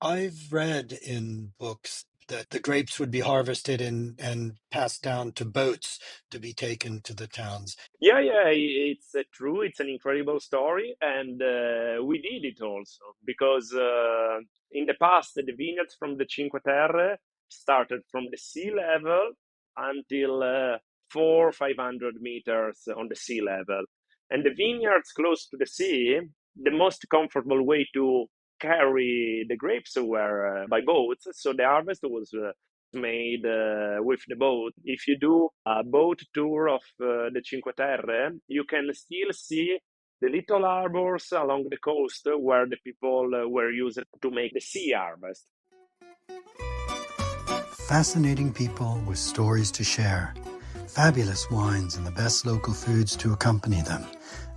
I've read in books that the grapes would be harvested and passed down to boats to be taken to the towns. Yeah, it's true. It's an incredible story, and we did it also because in the past the vineyards from the Cinque Terre started from the sea level until 500 meters on the sea level, and the vineyards close to the sea, the most comfortable way to carry the grapes were by boats. So the harvest was made with the boat. If you do a boat tour of the Cinque Terre, you can still see the little harbors along the coast where the people were used to make the sea harvest. Fascinating people with stories to share, fabulous wines and the best local foods to accompany them,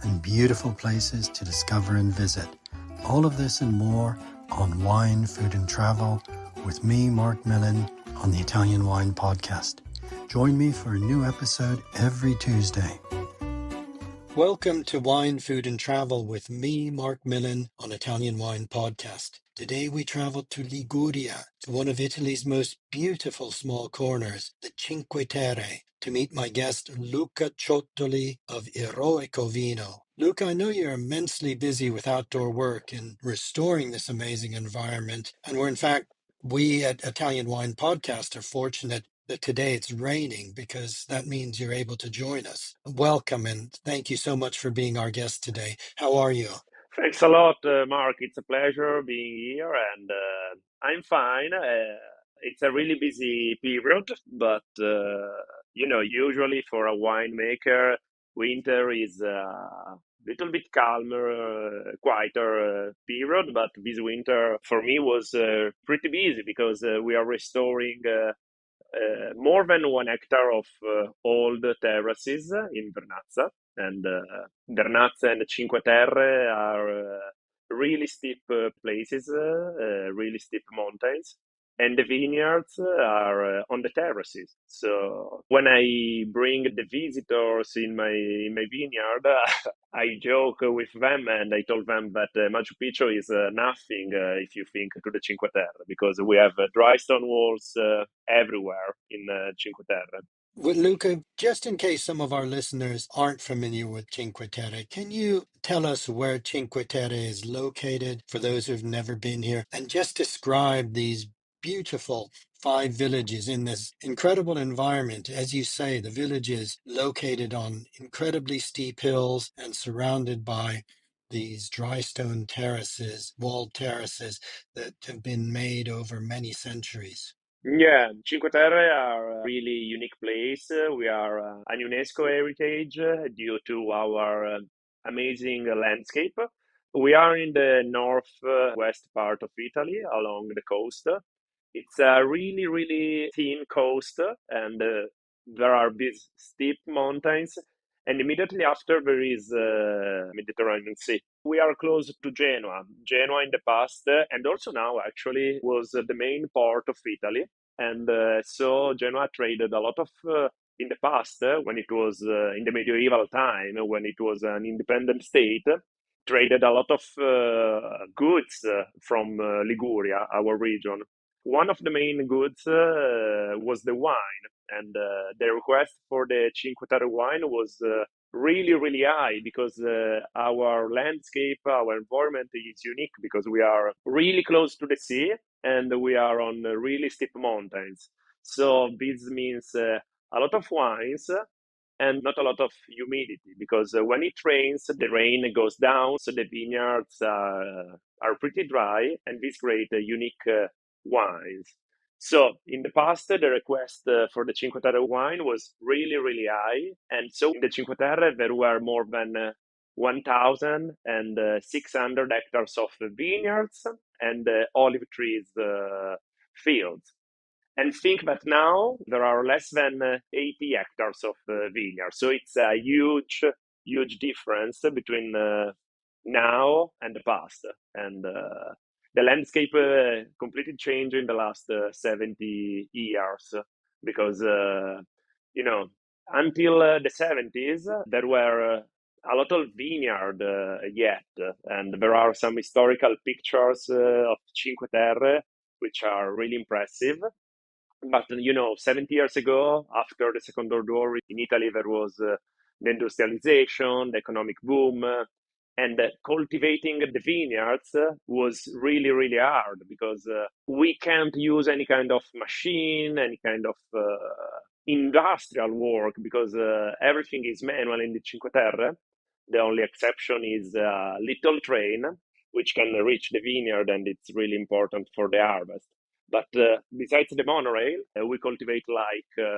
and beautiful places to discover and visit. All of this and more on Wine, Food and Travel with me, Marc Millon, on the Italian Wine Podcast. Join me for a new episode every Tuesday. Welcome to Wine, Food and Travel with me, Marc Millon, on Italian Wine Podcast. Today we travel to Liguria, to one of Italy's most beautiful small corners, the Cinque Terre, to meet my guest Luca Ciotoli of Eroico Vino. Luca, I know you're immensely busy with outdoor work and restoring this amazing environment, and we at Italian Wine Podcast are fortunate that today it's raining because that means you're able to join us. Welcome and thank you so much for being our guest today. How are you? Thanks a lot, Mark. It's a pleasure being here, and I'm fine. It's a really busy period, but usually for a winemaker, winter is a little bit calmer, quieter period. But this winter for me was pretty busy because we are restoring more than 1 hectare of old terraces in Vernazza. And Vernazza and Cinque Terre are really steep places, really steep mountains. And the vineyards are on the terraces. So when I bring the visitors in my vineyard, I joke with them and I told them that Machu Picchu is nothing if you think to the Cinque Terre, because we have dry stone walls everywhere in Cinque Terre. Well, Luca, just in case some of our listeners aren't familiar with Cinque Terre, can you tell us where Cinque Terre is located for those who've never been here and just describe these beautiful 5 villages in this incredible environment? As you say, the village is located on incredibly steep hills and surrounded by these dry stone terraces, walled terraces that have been made over many centuries. Yeah, Cinque Terre are a really unique place. We are an UNESCO heritage due to our amazing landscape. We are in the northwest part of Italy along the coast. It's a really, really thin coast, and there are these steep mountains. And immediately after, there is Mediterranean Sea. We are close to Genoa. Genoa in the past, and also now actually, was the main port of Italy. And so Genoa traded a lot of, in the past, when it was in the medieval time, when it was an independent state, traded a lot of goods from Liguria, our region. One of the main goods was the wine, and the request for the Cinque Terre wine was really, really high because our landscape, our environment is unique because we are really close to the sea and we are on really steep mountains. So this means a lot of wines and not a lot of humidity because when it rains, the rain goes down, so the vineyards are pretty dry, and this create unique wines. So in the past, the request for the Cinque Terre wine was really, really high. And so in the Cinque Terre, there were more than 1,600 hectares of vineyards and olive trees fields. And think that now there are less than 80 hectares of vineyards. So it's a huge, huge difference between now and the past. And the landscape completely changed in the last 70 years because, you know, until the 70s, there were a lot of vineyard yet, and there are some historical pictures of Cinque Terre, which are really impressive. But 70 years ago, after the Second World War in Italy, there was the industrialization, the economic boom, and cultivating the vineyards was really, really hard because we can't use any kind of machine, any kind of industrial work because everything is manual in the Cinque Terre. The only exception is a little train which can reach the vineyard, and it's really important for the harvest. But besides the monorail, we cultivate like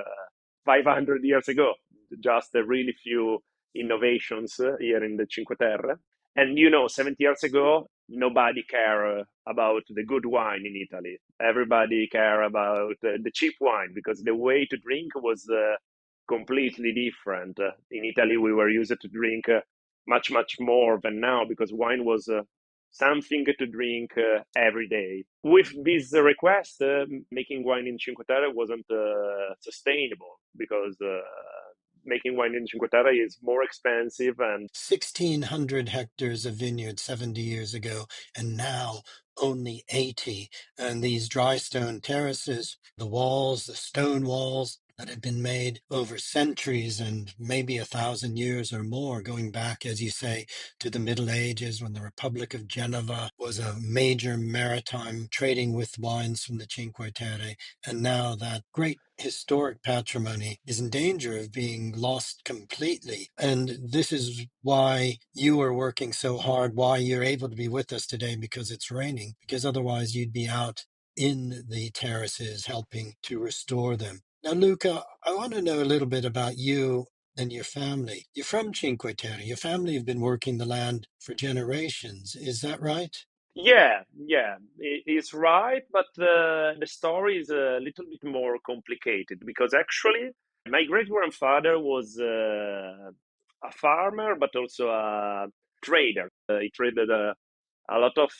500 years ago, just a really few innovations here in the Cinque Terre. And 70 years ago, nobody cared about the good wine in Italy. Everybody cared about the cheap wine because the way to drink was completely different. In Italy, we were used to drink much, much more than now because wine was something to drink every day. With this request, making wine in Cinque Terre wasn't sustainable because making wine in Cinque Terre is more expensive and 1,600 hectares of vineyard 70 years ago, and now only 80. And these dry stone terraces, the walls, the stone walls that had been made over centuries and maybe 1,000 years or more, going back, as you say, to the Middle Ages when the Republic of Geneva was a major maritime trading with wines from the Cinque Terre. And now that great historic patrimony is in danger of being lost completely. And this is why you are working so hard, why you're able to be with us today, because it's raining, because otherwise you'd be out in the terraces helping to restore them. Now, Luca, I want to know a little bit about you and your family. You're from Cinque Terre. Your family have been working the land for generations. Is that right? yeah, it's right, but the story is a little bit more complicated because actually my great grandfather was a farmer, but also a trader. He traded a lot of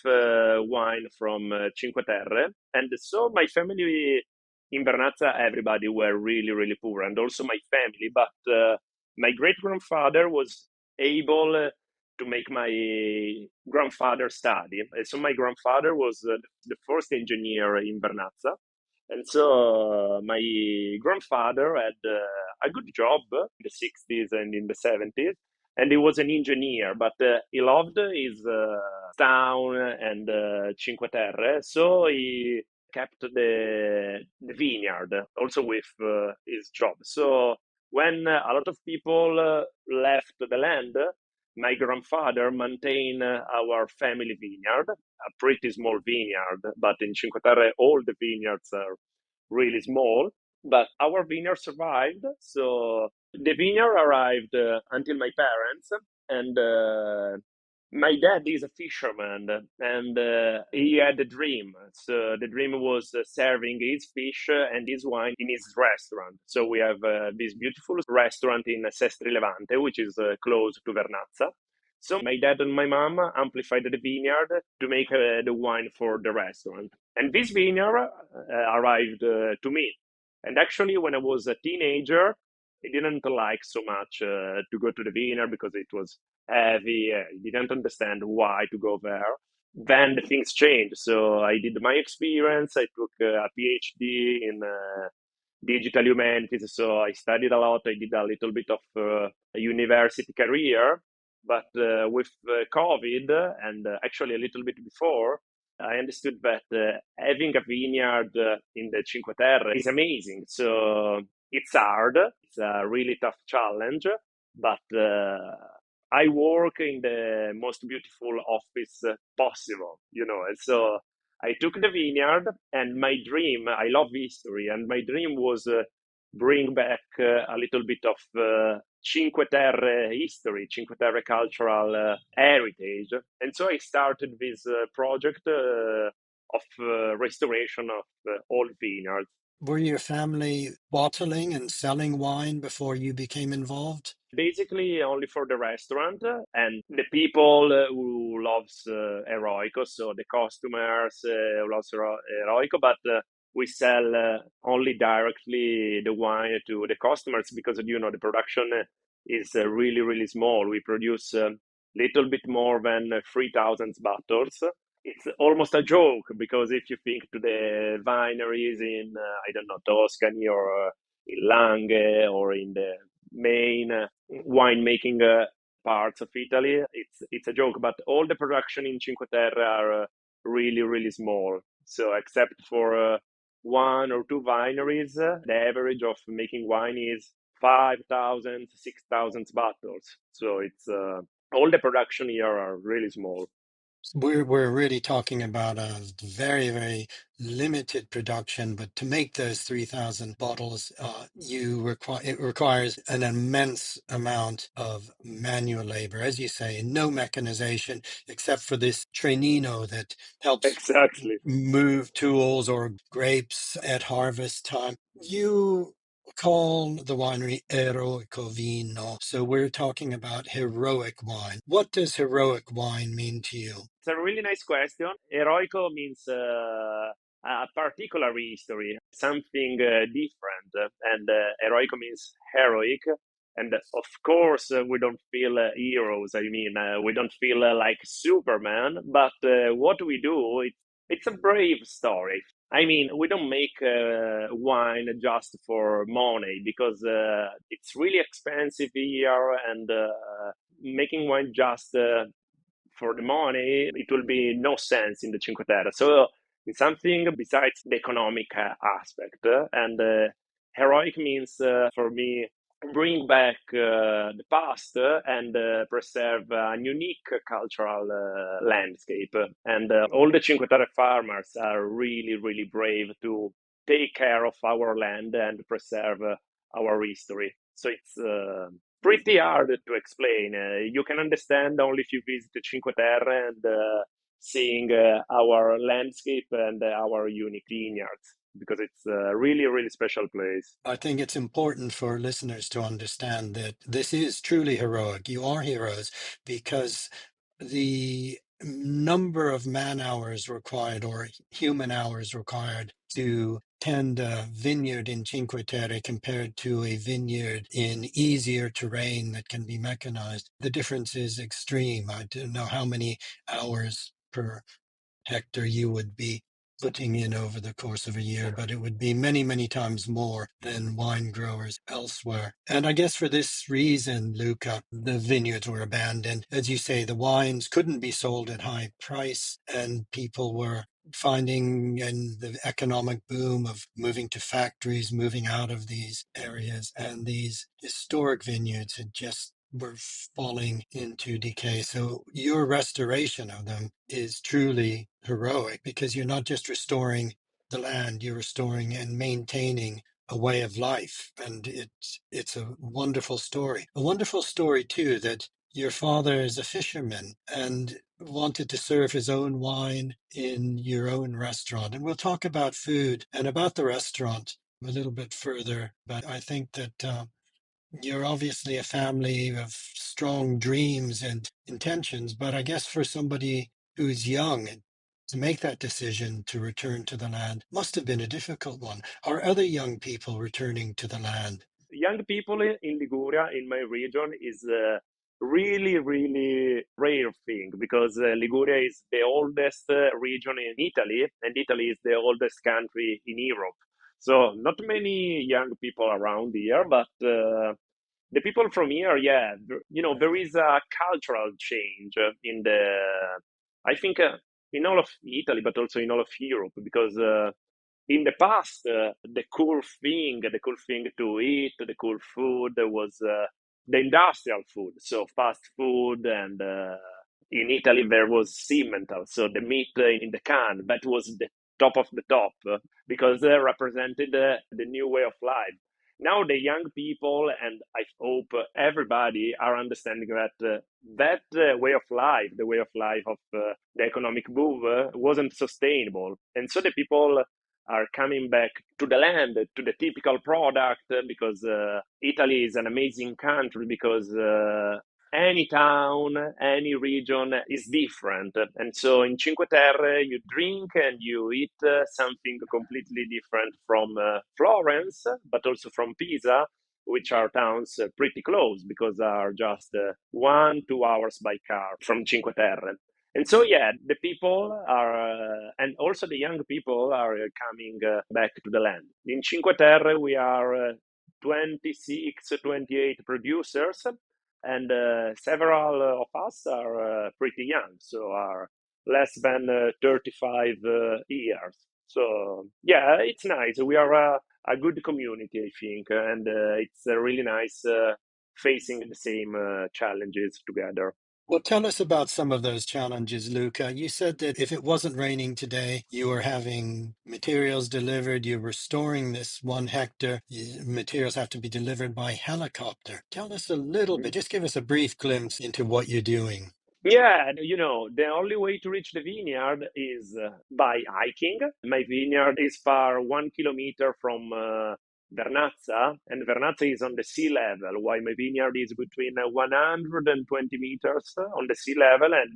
wine from Cinque Terre, and so my family in Vernazza, everybody were really, really poor, and also my family. But my great grandfather was able to make my grandfather study. And so my grandfather was the first engineer in Vernazza. And so my grandfather had a good job in the 60s and in the 70s. And he was an engineer, but he loved his town and Cinque Terre. So he kept the vineyard also with his job. So when a lot of people left the land, my grandfather maintained our family vineyard, a pretty small vineyard, but in Cinque Terre, all the vineyards are really small. But our vineyard survived. So the vineyard arrived until my parents, and my dad is a fisherman, and he had a dream. So the dream was serving his fish and his wine in his restaurant. So we have this beautiful restaurant in Sestri Levante, which is close to Vernazza. So my dad and my mom amplified the vineyard to make the wine for the restaurant. And this vineyard arrived to me. And actually, when I was a teenager, I didn't like so much to go to the vineyard because it was heavy. I didn't understand why to go there. Then the things changed. So I did my experience. I took a PhD in digital humanities. So I studied a lot. I did a little bit of a university career. But with COVID and actually a little bit before, I understood that having a vineyard in the Cinque Terre is amazing. So it's hard. It's a really tough challenge, but I work in the most beautiful office possible, And so I took the vineyard, and my dream, I love history, and my dream was bring back a little bit of Cinque Terre history, Cinque Terre cultural heritage. And so I started this project of restoration of old vineyards. Were your family bottling and selling wine before you became involved? Basically only for the restaurant and the people who loves Eroico, so the customers who loves Eroico, but we sell only directly the wine to the customers because the production is really, really small. We produce a little bit more than 3,000 bottles. It's almost a joke because if you think to the wineries in, I don't know, Tuscany or in Langhe or in the main winemaking parts of Italy, it's a joke. But all the production in Cinque Terre are really, really small. So except for one or two wineries, the average of making wine is 5,000, 6,000 bottles. So it's all the production here are really small. We're really talking about a very, very limited production, but to make those 3,000 bottles, it requires an immense amount of manual labor, as you say, no mechanization except for this trainino that helps Exactly. move tools or grapes at harvest time. You call the winery Eroico Vino, so we're talking about heroic wine. What does heroic wine mean to you? It's a really nice question. Eroico means a particular history, something different, and eroico means heroic. And of course, we don't feel heroes. I mean, we don't feel like Superman. But what we do, it's a brave story. I mean, we don't make wine just for money because it's really expensive here, and making wine just for the money, it will be no sense in the Cinque Terre. So it's something besides the economic aspect. And heroic means for me bring back the past and preserve a unique cultural landscape. And all the Cinque Terre farmers are really, really brave to take care of our land and preserve our history. So it's pretty hard to explain. You can understand only if you visit Cinque Terre and seeing our landscape and our unique vineyards because it's a really, really special place. I think it's important for listeners to understand that this is truly heroic. You are heroes because the number of man hours required or human hours required to tend a vineyard in Cinque Terre compared to a vineyard in easier terrain that can be mechanized, the difference is extreme. I don't know how many hours per hectare you would be putting in over the course of a year, but it would be many, many times more than wine growers elsewhere. And I guess for this reason, Luca, the vineyards were abandoned. As you say, the wines couldn't be sold at high price, and people were finding in the economic boom of moving to factories, moving out of these areas, and these historic vineyards had just were falling into decay. So your restoration of them is truly heroic because you're not just restoring the land, you're restoring and maintaining a way of life. And it's a wonderful story. A wonderful story too that your father is a fisherman and wanted to serve his own wine in your own restaurant. And we'll talk about food and about the restaurant a little bit further. But I think that you're obviously a family of strong dreams and intentions, but I guess for somebody who's young to make that decision to return to the land must have been a difficult one. Are other young people returning to the land? Young people in Liguria, in my region, is a really, really rare thing because Liguria is the oldest region in Italy, and Italy is the oldest country in Europe. So not many young people around here, but the people from here, yeah, there is a cultural change in I think, in all of Italy, but also in all of Europe, because in the past, the cool thing to eat, the cool food was the industrial food, so fast food, and in Italy there was cimental, so the meat in the can. That was the top of the top because they represented the new way of life. Now the young people, and I hope everybody, are understanding that way of life, the way of life of the economic boom, wasn't sustainable, and so the people are coming back to the land, to the typical product, because Italy is an amazing country because any town, any region is different. And so in Cinque Terre, you drink and you eat something completely different from Florence, but also from Pisa. which are towns pretty close because are just 1-2 hours by car from Cinque Terre. And so, yeah, the people are, and also the young people are coming back to the land. In Cinque Terre, we are 26, 28 producers, and several of us are pretty young, so are less than 35 years. So, yeah, it's nice. We are a good community, I think, and it's really nice facing the same challenges together. Well, tell us about some of those challenges, Luca. You said that if it wasn't raining today, you were having materials delivered, you're restoring this 1 hectare. Materials have to be delivered by helicopter. Tell us a little bit, just give us a brief glimpse into what you're doing. Yeah, the only way to reach the vineyard is by hiking. My vineyard is far 1 kilometer from Vernazza, and Vernazza is on the sea level, while my vineyard is between 120 meters on the sea level and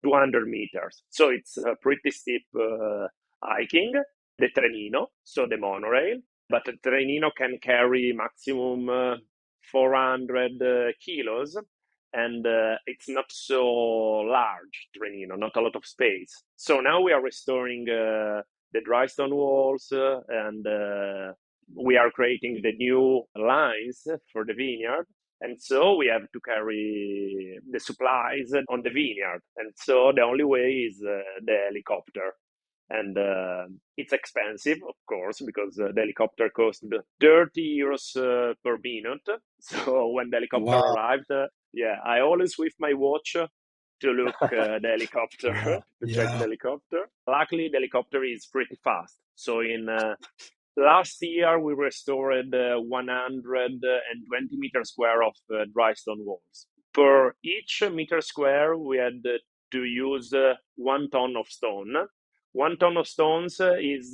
200 meters. So it's a pretty steep hiking. The trenino, so the monorail, but the trenino can carry maximum 400 kilos, and it's not so large trenino, not a lot of space. So now we are restoring the dry stone walls, and we are creating the new lines for the vineyard. And so we have to carry the supplies on the vineyard. And so the only way is the helicopter. And it's expensive, of course, because the helicopter cost 30 euros per minute. So when the helicopter Wow. arrived, yeah, I always with my watch to look the helicopter, Yeah, to check the yeah. helicopter. Luckily, the helicopter is pretty fast. So in last year, we restored 120 meter square of dry stone walls. Per each meter square, we had to use 1 ton of stone. 1 ton of stones is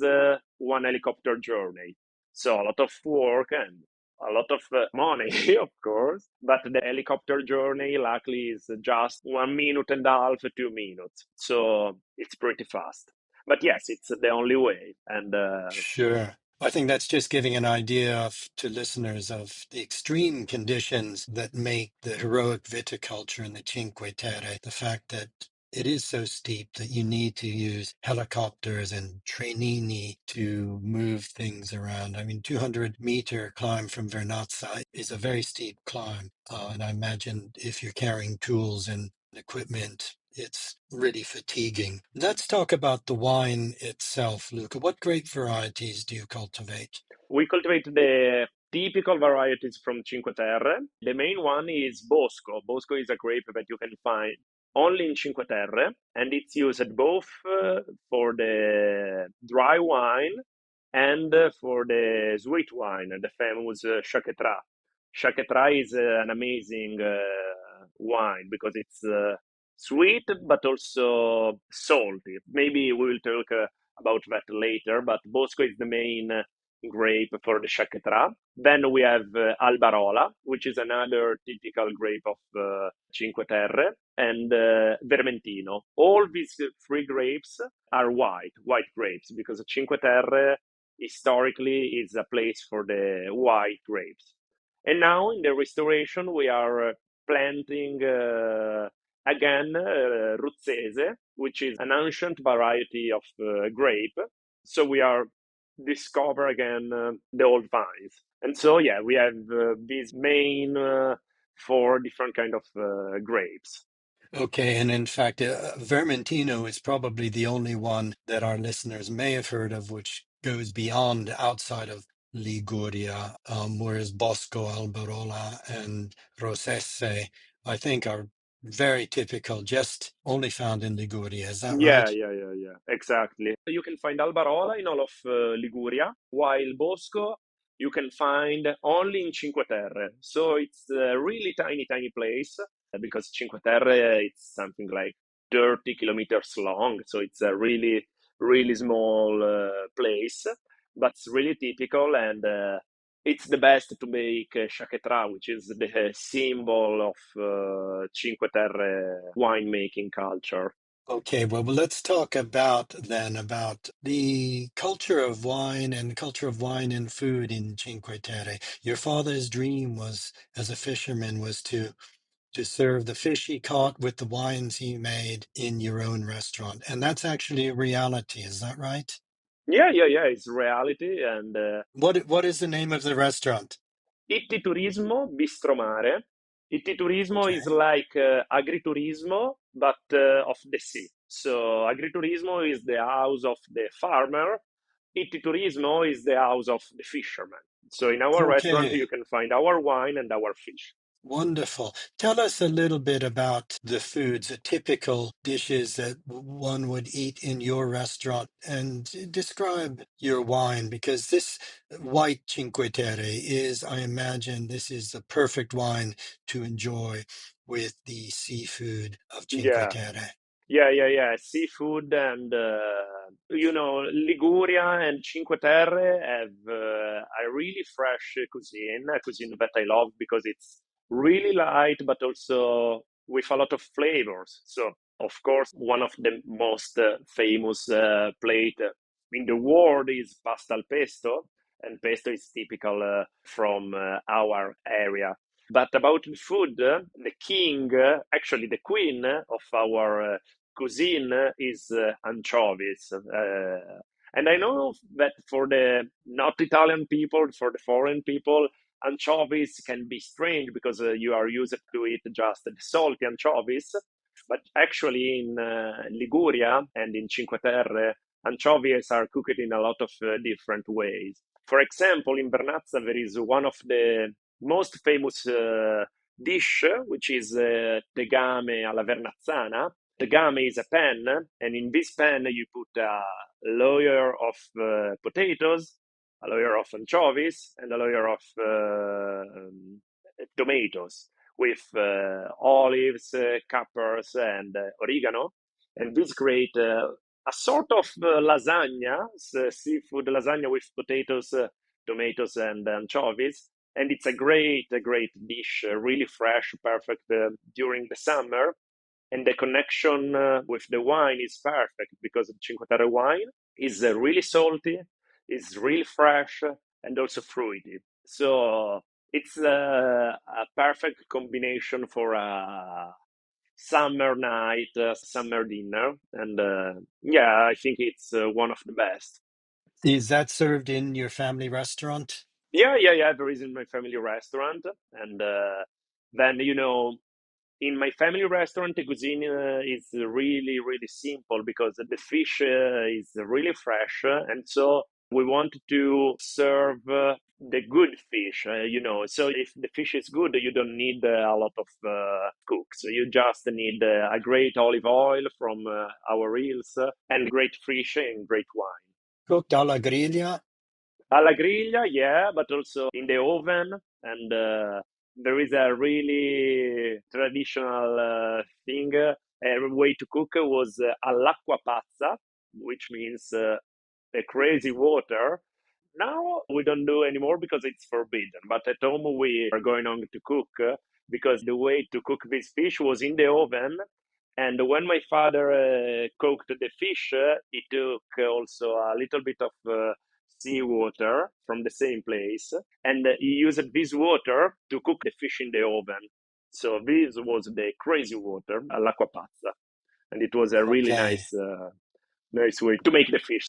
one helicopter journey. So a lot of work and a lot of money, of course. But the helicopter journey, luckily, is just 1 minute and a half, 2 minutes. So it's pretty fast. But yes, it's the only way. And Sure. I think that's just giving an idea to listeners of the extreme conditions that make the heroic viticulture in the Cinque Terre. The fact that it is so steep that you need to use helicopters and trenini to move things around. I mean, 200-meter climb from Vernazza is a very steep climb. And I imagine if you're carrying tools and equipment, it's really fatiguing. Let's talk about the wine itself, Luca. What grape varieties do you cultivate? we cultivate the typical varieties from Cinque Terre. The main one is Bosco. Bosco is a grape that you can find only in Cinque Terre, and it's used both for the dry wine and for the sweet wine, the famous Chaquetra. Chaquetra is an amazing wine because it's sweet but also salty. Maybe we will talk about that later, but Bosco is the main grape for the Chaquetra. Then we have Albarola, which is another typical grape of Cinque Terre, and Vermentino. All these three grapes are white grapes, because Cinque Terre historically is a place for the white grapes. And now in the restoration, we are planting again Ruzzese, which is an ancient variety of grape. So we are discover again the old vines. And so, yeah, we have these main four different kind of grapes. Okay, and in fact, Vermentino is probably the only one that our listeners may have heard of, which goes beyond outside of Liguria, whereas Bosco, Alberola, and Rossesse, I think, are very typical, just only found in Liguria. Is that Yeah, right? yeah, yeah, yeah, exactly. You can find Albarola in all of Liguria, while Bosco you can find only in Cinque Terre. So it's a really tiny, tiny place because Cinque Terre it's something like 30 kilometers long. So it's a really, really small place, but it's really typical, and it's the best to make Chaquetra, which is the symbol of Cinque Terre winemaking culture. Okay, well, let's talk about the culture of wine and culture of wine and food in Cinque Terre. Your father's dream was, as a fisherman, was to serve the fish he caught with the wines he made in your own restaurant, and that's actually a reality. Is that right? Yeah. It's reality. And What is the name of the restaurant? Itti Turismo Bistromare. Itti Turismo is Okay. like agriturismo, but of the sea. So agriturismo is the house of the farmer. Itti Turismo is the house of the fisherman. So in our restaurant, Okay. you can find our wine and our fish. Wonderful. Tell us a little bit about the foods, the typical dishes that one would eat in your restaurant, and describe your wine, because this white Cinque Terre is, I imagine, this is the perfect wine to enjoy with the seafood of Cinque Yeah. Terre. Yeah. Seafood and Liguria and Cinque Terre have a really fresh cuisine, a cuisine that I love because it's really light, but also with a lot of flavors. So, of course, one of the most famous plate in the world is pasta al pesto, and pesto is typical from our area. But about the food, the king, actually the queen of our cuisine is anchovies. And I know that for the not Italian people, for the foreign people, anchovies can be strange because you are used to eat just the salty anchovies. But actually, in Liguria and in Cinque Terre, anchovies are cooked in a lot of different ways. For example, in Vernazza, there is one of the most famous dish, which is tegame alla vernazzana. Tegame is a pan, and in this pan you put a layer of potatoes, a layer of anchovies, and a layer of tomatoes with olives, capers, and oregano. And this create a sort of lasagna, seafood lasagna with potatoes, tomatoes, and anchovies. And it's a great dish, really fresh, perfect during the summer. And the connection with the wine is perfect because the Cinque Terre wine is really salty, is really fresh, and also fruity. So it's a perfect combination for a summer night, summer dinner, and yeah, I think it's one of the best. Is that served in your family restaurant? Yeah. There is in my family restaurant, and then in my family restaurant, the cuisine is really, really simple because the fish is really fresh. And so we want to serve the good fish. So if the fish is good, you don't need a lot of cooks. You just need a great olive oil from our reels and great fish and great wine. Cooked alla griglia? Alla griglia, yeah, but also in the oven. And there is a really traditional thing. A way to cook was all'acqua pazza, which means the crazy water. Now we don't do anymore because it's forbidden. But at home we are going on to cook because the way to cook this fish was in the oven. And when my father cooked the fish, he took also a little bit of seawater from the same place, and he used this water to cook the fish in the oven. So this was the crazy water, all'acqua pazza, and it was a really Okay. nice way to make the fish.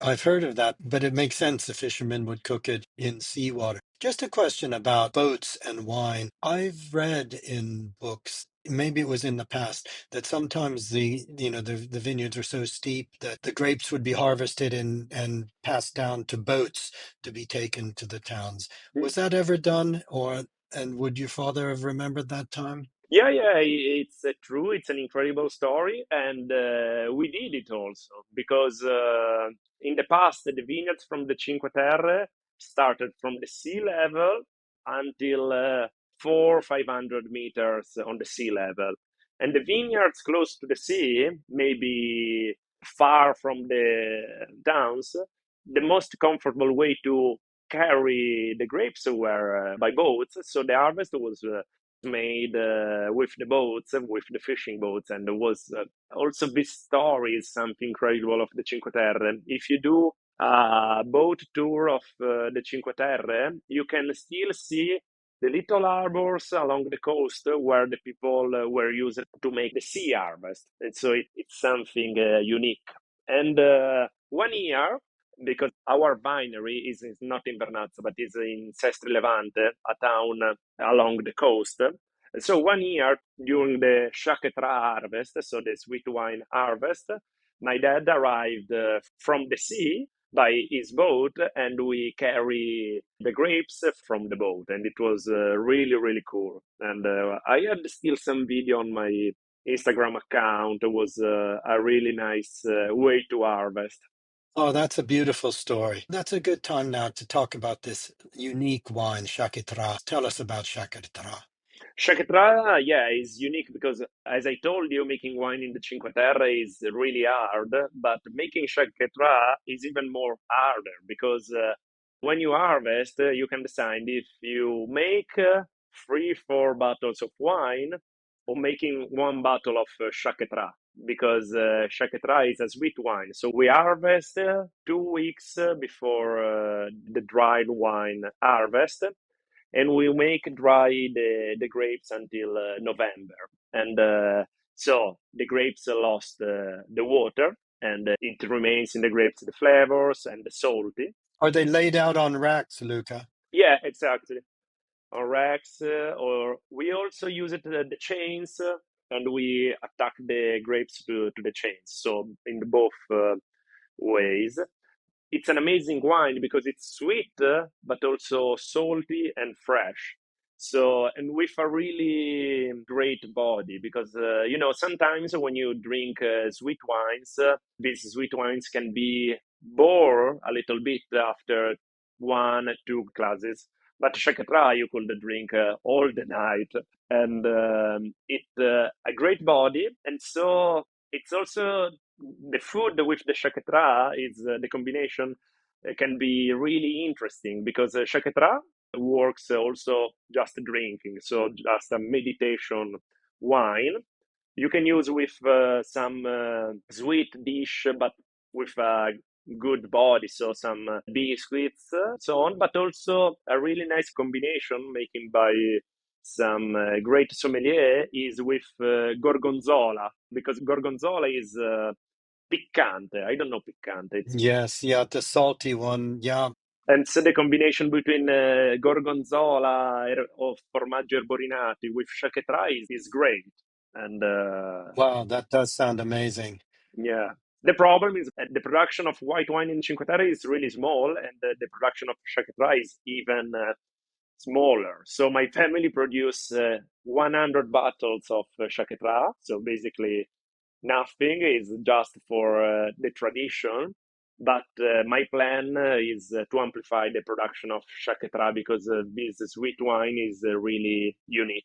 I've heard of that, but it makes sense the fishermen would cook it in seawater. Just a question about boats and wine. I've read in books, maybe it was in the past, that sometimes the vineyards are so steep that the grapes would be harvested and passed down to boats to be taken to the towns. Was that ever done, or and would your father have remembered that time? Yeah, it's true. It's an incredible story, and we did it also because in the past the vineyards from the Cinque Terre started from the sea level until 400-500 meters on the sea level, and the vineyards close to the sea, maybe far from the towns, the most comfortable way to carry the grapes were by boats. So the harvest was made with the boats, with the fishing boats, and there was also this story is something incredible of the Cinque Terre. If you do a boat tour of the Cinque Terre, you can still see the little harbors along the coast where the people were used to make the sea harvest. And so it's something unique. And 1 year, because our winery is not in Vernazza, but is in Sestri Levante, a town along the coast. So 1 year during the Chaquetra harvest, so the sweet wine harvest, my dad arrived from the sea by his boat, and we carry the grapes from the boat, and it was really really cool. And I had still some video on my Instagram account. It was a really nice way to harvest. Oh, that's a beautiful story. That's a good time now to talk about this unique wine, Chaquetra. Tell us about Chaquetra. Chaquetra, yeah, is unique because, as I told you, making wine in the Cinque Terre is really hard, but making Chaquetra is even more harder because when you harvest, you can decide if you make 3, 4 bottles of wine or making 1 bottle of Chaquetra because Chaquetra is a sweet wine. So we harvest 2 weeks before the dried wine harvest, and we make dry the grapes until November. And so the grapes lost the water, and it remains in the grapes the flavors and the salty. Are they laid out on racks, Luca? Yeah, exactly. On racks, or we also use it the chains, and we attack the grapes to the chains. So in both ways. It's an amazing wine because it's sweet, but also salty and fresh. So, and with a really great body, because sometimes when you drink sweet wines, these sweet wines can be bore a little bit after 1, 2 glasses. But Shakatra you could drink all the night, and it's a great body, and so it's also the food with the shakatra is the combination can be really interesting because shakatra works also just drinking, so just a meditation wine. You can use with some sweet dish, but with a good body, so some biscuits, so on, but also a really nice combination making by some great sommelier is with gorgonzola, because gorgonzola is piccante. I don't know piccante. It's, Yes, yeah, the salty one. Yeah. and so the combination between gorgonzola or formaggio erborinati with chaquetra is great. And Wow, that does sound amazing. yeah, the problem is that the production of white wine in Cinque Terre is really small, and the production of chaquetra is even smaller. So my family produce 100 bottles of chaquetra. So basically, nothing is just for the tradition. But my plan is to amplify the production of chaquetra because this sweet wine is really unique.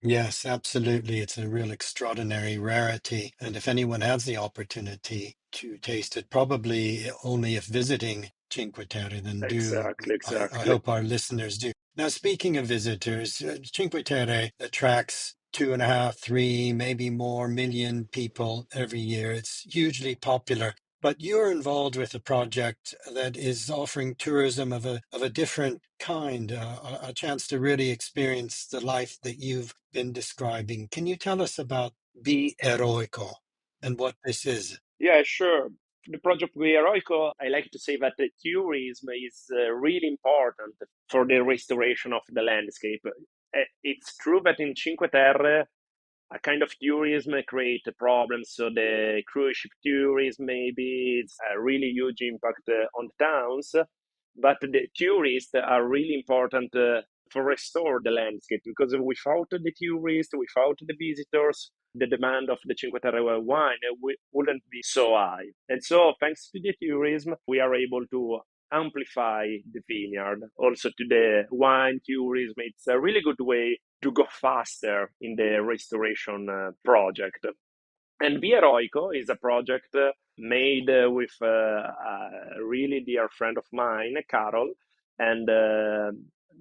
Yes, absolutely. It's a real extraordinary rarity. And if anyone has the opportunity to taste it, probably only if visiting Cinque Terre, then do. Exactly, I exactly. hope our listeners do. Now, speaking of visitors, Cinque Terre attracts 2.5, 3, maybe more million people every year. It's hugely popular. But you're involved with a project that is offering tourism of a different kind, a chance to really experience the life that you've been describing. Can you tell us about Be Eroico and what this is? Yeah, sure. The project with Eroico, I like to say that the tourism is really important for the restoration of the landscape. It's true that in Cinque Terre, a kind of tourism create problems. So the cruise ship tourism, maybe it's a really huge impact on the towns, but the tourists are really important for restore the landscape, because without the tourists, without the visitors, the demand of the Cinque Terre wine wouldn't be so high. And so, thanks to the tourism, we are able to amplify the vineyard. Also, to the wine tourism, it's a really good way to go faster in the restoration project. And Eroico is a project made with a really dear friend of mine, Carol, and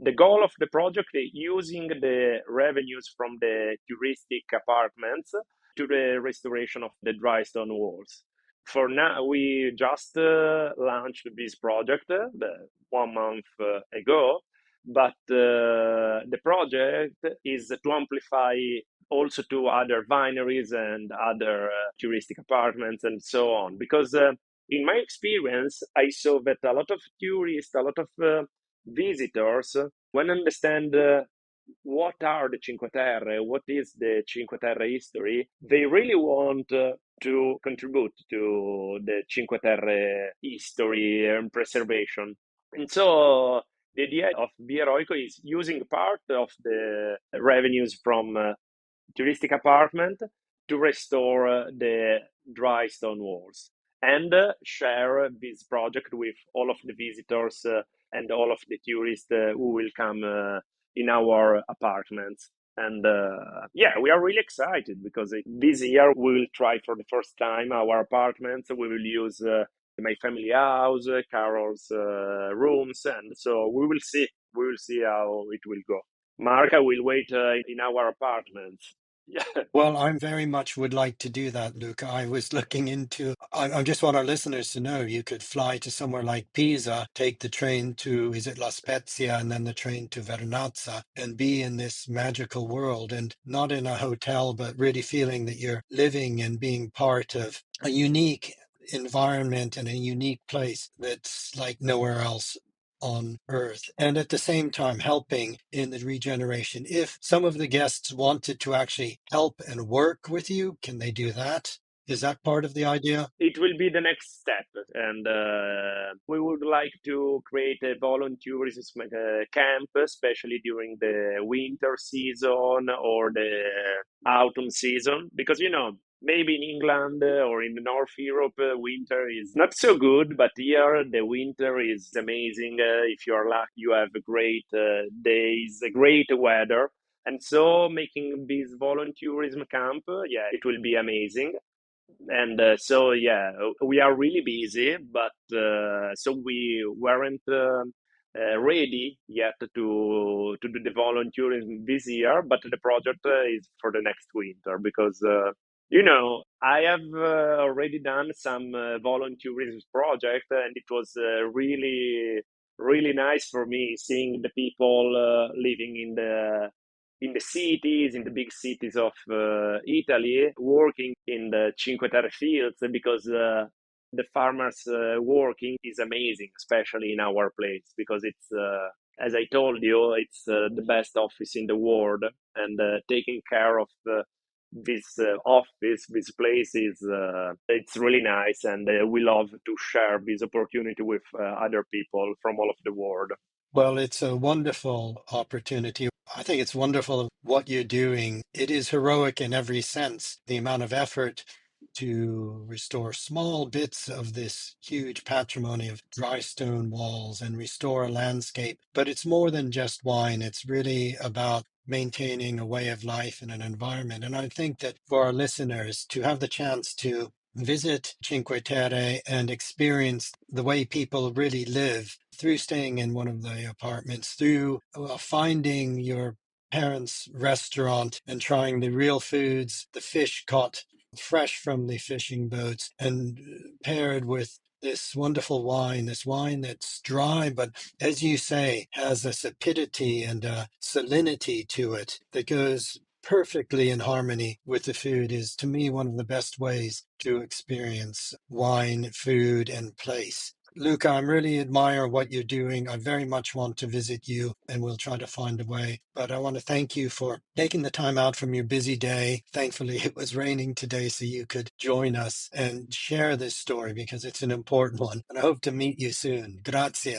The goal of the project is using the revenues from the touristic apartments to the restoration of the dry stone walls. For now, we just launched this project 1 month ago, but the project is to amplify also to other wineries and other touristic apartments and so on. Because in my experience, I saw that a lot of tourists, a lot of visitors, when understand what are the Cinque Terre, what is the Cinque Terre history, they really want to contribute to the Cinque Terre history and preservation. And so the idea of Eroico is using part of the revenues from touristic apartment to restore the dry stone walls and share this project with all of the visitors and all of the tourists who will come in our apartments. And yeah, we are really excited because this year we will try for the first time our apartments. We will use my family house, Carol's rooms, and so we will see. We will see how it will go. Mark, I will wait in our apartment. Yeah. Well, I very much would like to do that, Luca. I was looking into, I just want our listeners to know you could fly to somewhere like Pisa, take the train to, is it La Spezia, and then the train to Vernazza, and be in this magical world, and not in a hotel, but really feeling that you're living and being part of a unique environment and a unique place that's like nowhere else on Earth, and at the same time helping in the regeneration. If some of the guests wanted to actually help and work with you, can they do that? Is that part of the idea? It will be the next step, and we would like to create a volunteerism camp, especially during the winter season or the autumn season, because maybe in England or in North Europe, winter is not so good, but here the winter is amazing. If you are lucky, you have great days, great weather. And so making this volunteerism camp, yeah, it will be amazing. And so, yeah, we are really busy, but so we weren't ready yet to do the volunteerism this year, but the project is for the next winter because I have already done some volunteerism project, and it was really really nice for me seeing the people living in the cities, in the big cities of Italy, working in the Cinque Terre fields because the farmers working is amazing, especially in our place because it's as I told you, it's the best office in the world, and taking care of this office, this place is it's really nice, and we love to share this opportunity with other people from all of the world. Well, it's a wonderful opportunity. I think it's wonderful what you're doing. It is heroic in every sense. The amount of effort to restore small bits of this huge patrimony of dry stone walls and restore a landscape. But it's more than just wine. It's really about maintaining a way of life and an environment. And I think that for our listeners to have the chance to visit Cinque Terre and experience the way people really live through staying in one of the apartments, through finding your parents' restaurant and trying the real foods, the fish caught fresh from the fishing boats and paired with this wonderful wine, this wine that's dry, but as you say, has a sapidity and a salinity to it that goes perfectly in harmony with the food, is to me one of the best ways to experience wine, food, and place. Luca, I really admire what you're doing. I very much want to visit you, and we'll try to find a way. But I want to thank you for taking the time out from your busy day. Thankfully, it was raining today, so you could join us and share this story because it's an important one. And I hope to meet you soon. Grazie.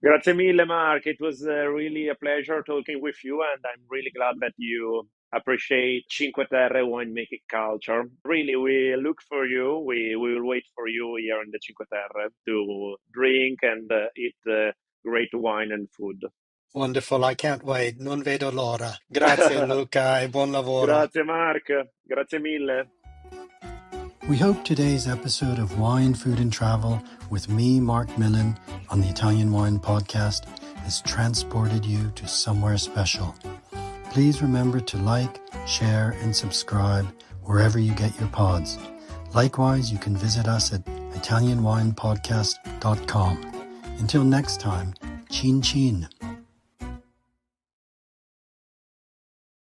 Grazie mille, Mark. It was really a pleasure talking with you, and I'm really glad that you appreciate Cinque Terre winemaking culture. Really, we look for you. We will wait for you here in the Cinque Terre to drink and eat great wine and food. Wonderful. I can't wait. Non vedo l'ora. Grazie, Luca, e buon lavoro. Grazie, Mark. Grazie mille. We hope today's episode of Wine, Food and Travel with me, Marc Millon, on the Italian Wine Podcast has transported you to somewhere special. Please remember to like, share, and subscribe wherever you get your pods. Likewise, you can visit us at ItalianWinePodcast.com. Until next time, chin chin.